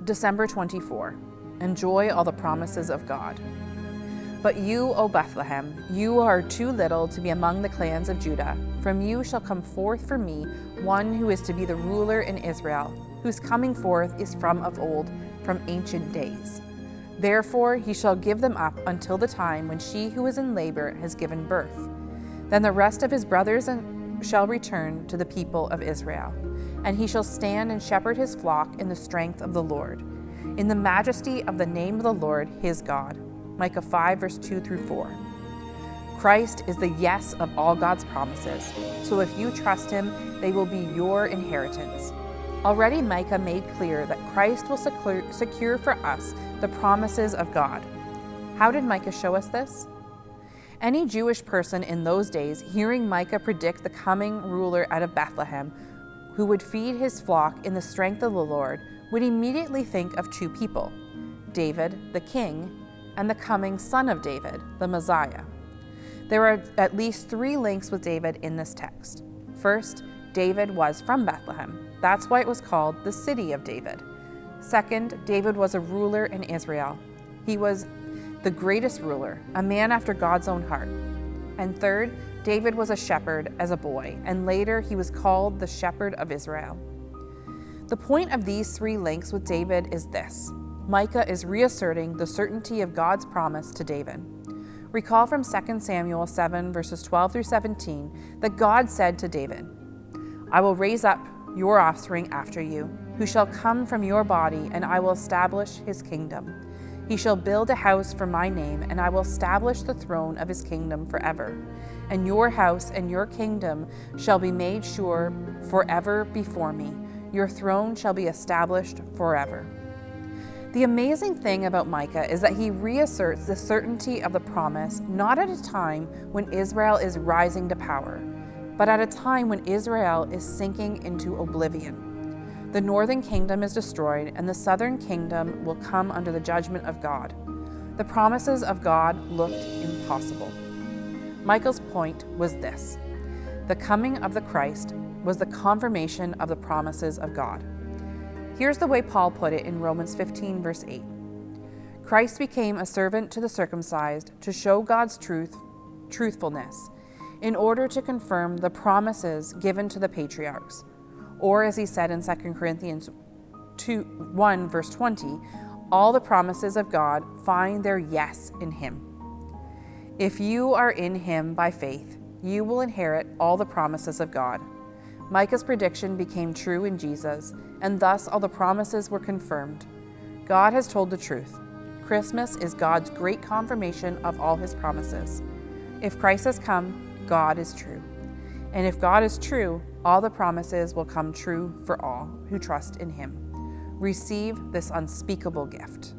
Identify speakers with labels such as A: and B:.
A: December 24. Enjoy all the promises of God. But you, O Bethlehem, you are too little to be among the clans of Judah. From you shall come forth for me one who is to be the ruler in Israel, whose coming forth is from of old, from ancient days. Therefore he shall give them up until the time when she who is in labor has given birth. Then the rest of his brothers shall return to the people of Israel, and he shall stand and shepherd his flock in the strength of the Lord, in the majesty of the name of the Lord his God. Micah 5, verse 2 through 4. Christ is the yes of all God's promises, so if you trust him, they will be your inheritance. Already Micah made clear that Christ will secure for us the promises of God. How did Micah show us this? Any Jewish person in those days hearing Micah predict the coming ruler out of Bethlehem, who would feed his flock in the strength of the Lord, would immediately think of two people, David, the king, and the coming son of David, the Messiah. There are at least three links with David in this text. First, David was from Bethlehem. That's why it was called the city of David. Second, David was a ruler in Israel. He was the greatest ruler, a man after God's own heart. And third, David was a shepherd as a boy, and later he was called the shepherd of Israel. The point of these three links with David is this. Micah is reasserting the certainty of God's promise to David. Recall from 2 Samuel 7, verses 12 through 17, that God said to David, I will raise up your offspring after you, who shall come from your body, and I will establish his kingdom. He shall build a house for my name, and I will establish the throne of his kingdom forever. And your house and your kingdom shall be made sure forever before me. Your throne shall be established forever. The amazing thing about Micah is that he reasserts the certainty of the promise not at a time when Israel is rising to power, but at a time when Israel is sinking into oblivion. The northern kingdom is destroyed, and the southern kingdom will come under the judgment of God. The promises of God looked impossible. Micah's point was this: the coming of the Christ was the confirmation of the promises of God. Here's the way Paul put it in Romans 15, verse 8. Christ became a servant to the circumcised to show God's truthfulness, in order to confirm the promises given to the patriarchs. Or as he said in 2 Corinthians 1, verse 20, all the promises of God find their yes in him. If you are in him by faith, you will inherit all the promises of God. Micah's prediction became true in Jesus, and thus all the promises were confirmed. God has told the truth. Christmas is God's great confirmation of all his promises. If Christ has come, God is true. And if God is true, all the promises will come true for all who trust in him. Receive this unspeakable gift.